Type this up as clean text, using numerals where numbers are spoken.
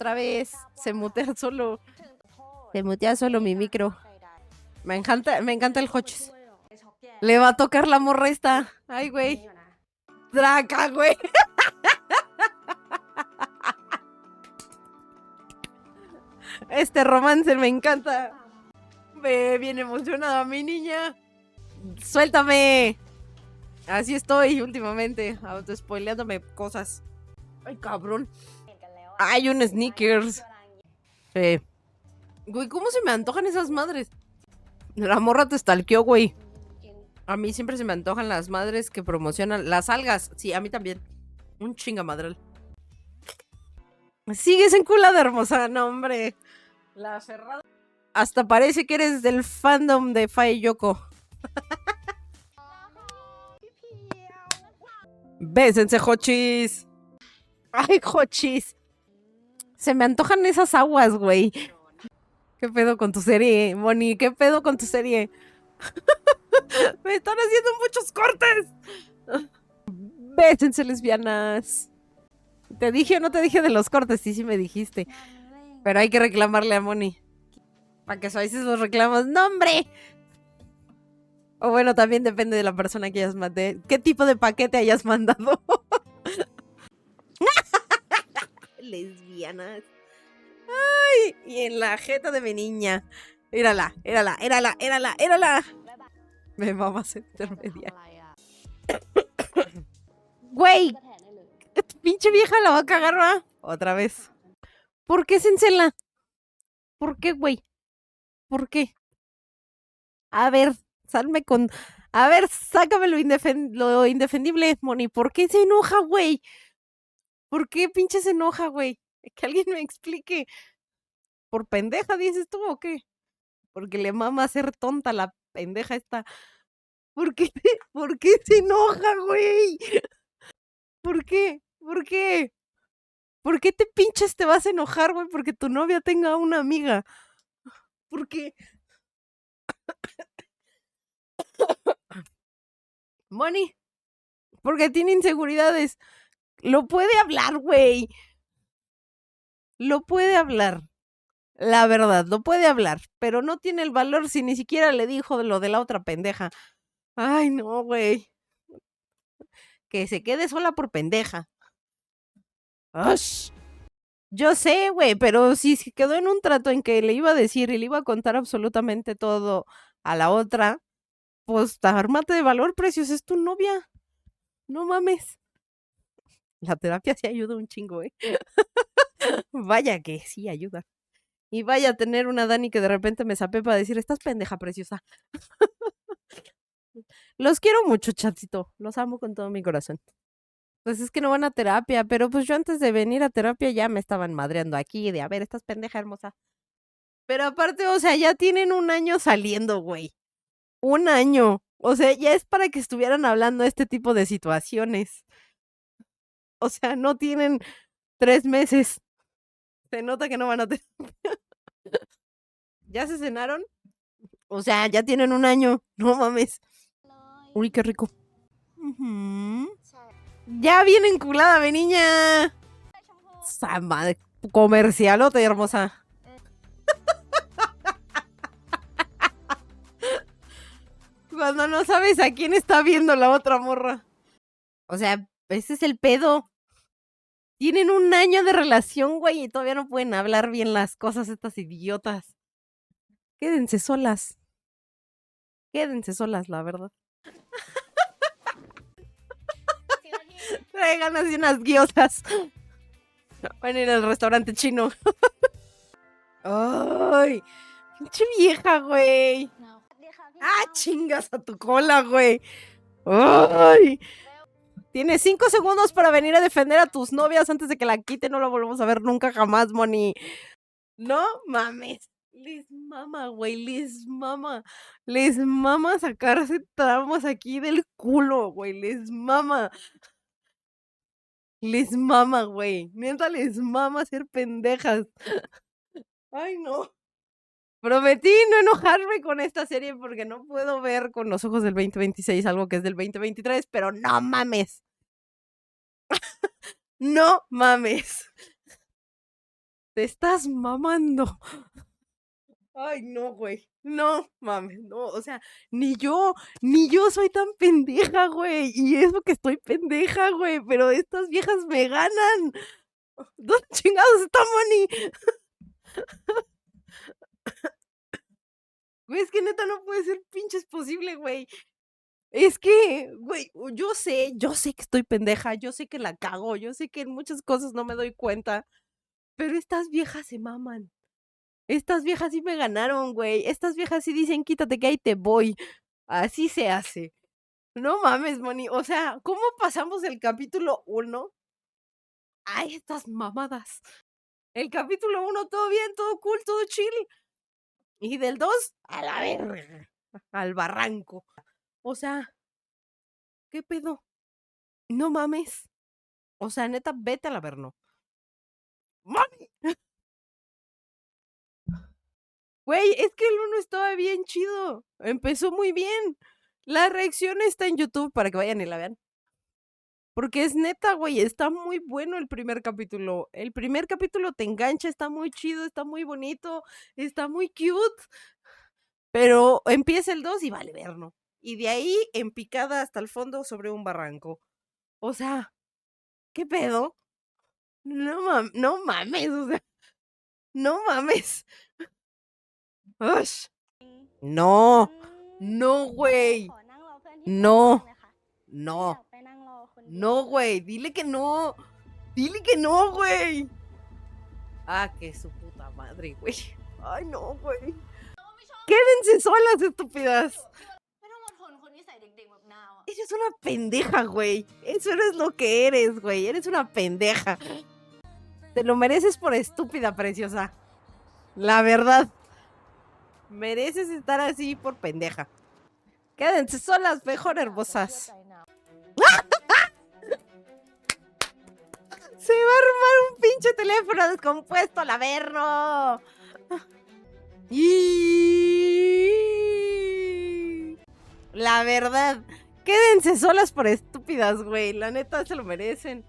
otra vez. Se mutea solo. Se mutea solo mi micro. Me encanta el Hochis. Le va a tocar la morra esta. Ay, güey. Draca, güey. Este romance me encanta. Ve bien emocionada mi niña. Suéltame. Así estoy últimamente, autospoileándome cosas. Ay, cabrón. Hay un sneakers. Güey, ¿cómo se me antojan esas madres? La morra te stalkeó, güey. A mí siempre se me antojan las madres que promocionan las algas. Sí, a mí también. Un chingamadral. Sigues enculada, hermosa. No, hombre. La cerrada. Hasta parece que eres del fandom de Faye Yoko. Bésense, Hochis. Ay, Hochis. Se me antojan esas aguas, güey. ¿Qué pedo con tu serie, Moni? ¿Qué pedo con tu serie? Me están haciendo muchos cortes. Bésense, lesbianas. ¿Te dije o no te dije de los cortes? Sí me dijiste. Pero hay que reclamarle a Moni. Para que suavices los reclamos. ¡No, hombre! O bueno, también depende de la persona que hayas mandado. ¿Qué tipo de paquete hayas mandado? Lesbianas. Ay, y en la jeta de mi niña. Érala. Me mamas intermedia. Güey, pinche vieja la va a cagar, ¿va? Otra vez. ¿Por qué Cencela? ¿Por qué, güey? ¿Por qué? A ver, salme con... A ver, sácame lo indefendible, Moni. ¿Por qué se enoja, güey? ¿Por qué pinche se enoja, güey? Que alguien me explique. ¿Por pendeja dices tú o qué? Porque le mama hacer tonta la pendeja esta. ¿Por qué, ¿Por qué se enoja, güey? ¿Por qué? ¿Por qué? ¿Por qué te pinches te vas a enojar, güey? Porque tu novia tenga una amiga. ¿Por qué? Moni, porque tiene inseguridades. Lo puede hablar, güey. Lo puede hablar. La verdad, lo puede hablar. Pero no tiene el valor si ni siquiera le dijo lo de la otra pendeja. Ay, no, güey. Que se quede sola por pendeja. ¡Ash! Yo sé, güey, pero si se quedó en un trato en que le iba a decir y le iba a contar absolutamente todo a la otra, pues ármate de valor, precios, es tu novia. No mames. La terapia sí ayuda un chingo, ¿eh? Vaya que sí ayuda. Y vaya a tener una Dani que de repente me sapé para decir, estás pendeja, preciosa. Los quiero mucho, chatito. Los amo con todo mi corazón. Pues es que no van a terapia, pero pues yo antes de venir a terapia ya me estaban madreando aquí de, a ver, estás pendeja hermosa. Pero aparte, o sea, ya tienen un año saliendo, güey. Un año. O sea, ya es para que estuvieran hablando de este tipo de situaciones. O sea, no tienen 3 meses. Se nota que no van a tener. ¿Ya se cenaron? O sea, ya tienen un año. No mames. Uy, qué rico. Ya viene enculada, mi niña. Esa madre comercialote, hermosa. Cuando no sabes a quién está viendo la otra morra. O sea, ese es el pedo. Tienen un año de relación, güey, y todavía no pueden hablar bien las cosas estas idiotas. Quédense solas. Quédense solas, la verdad. Traigan así unas guiosas. Van a ir al restaurante chino. Ay, pinche vieja, güey. Ah, chingas a tu cola, güey. Ay. Tienes 5 segundos para venir a defender a tus novias antes de que la quiten. No la volvamos a ver nunca jamás, Moni. No mames. Les mama, güey. Les mama. Les mama sacarse traumas aquí del culo, güey. Les mama. Les mama, güey. Neta, les mama ser pendejas. Ay, no. Prometí no enojarme con esta serie porque no puedo ver con los ojos del 2026 algo que es del 2023, pero no mames. No mames. Te estás mamando. Ay, no, güey. No, mames, no. O sea, ni yo soy tan pendeja, güey. Y eso que estoy pendeja, güey. Pero estas viejas me ganan. ¿Dónde chingados está Moni? Güey, es que neta no puede ser pinches posible, güey. Es que, güey, yo sé que estoy pendeja, yo sé que la cago, yo sé que en muchas cosas no me doy cuenta, pero estas viejas se maman. Estas viejas sí me ganaron, güey. Estas viejas sí dicen, quítate que ahí te voy. Así se hace. No mames, Moni. O sea, ¿cómo pasamos del capítulo 1 a estas mamadas? El capítulo 1 todo bien, todo cool, todo chill. Y del 2 a la verga, al barranco. O sea, ¿qué pedo? No mames. O sea, neta, vete al Averno. ¡Mami! Güey, es que el 1 estaba bien chido. Empezó muy bien. La reacción está en YouTube para que vayan y la vean. Porque es neta, güey, está muy bueno el primer capítulo. El primer capítulo te engancha, está muy chido, está muy bonito, está muy cute. Pero empieza el 2 y vale verno. Y de ahí en picada hasta el fondo sobre un barranco. O sea, ¿qué pedo? No mames, o sea, no mames. Ush. No, no, güey. No, no, no, güey. Dile que no. Dile que no, güey. Ah, que su puta madre, güey. Ay, no, güey. Quédense solas, estúpidas. Eres una pendeja, güey. Eso eres lo que eres, güey. Eres una pendeja. Te lo mereces por estúpida, preciosa. La verdad. Mereces estar así por pendeja. Quédense solas, mejor hermosas. Se va a armar un pinche teléfono descompuesto al Averno. Y... La verdad, quédense solas por estúpidas, güey. La neta se lo merecen.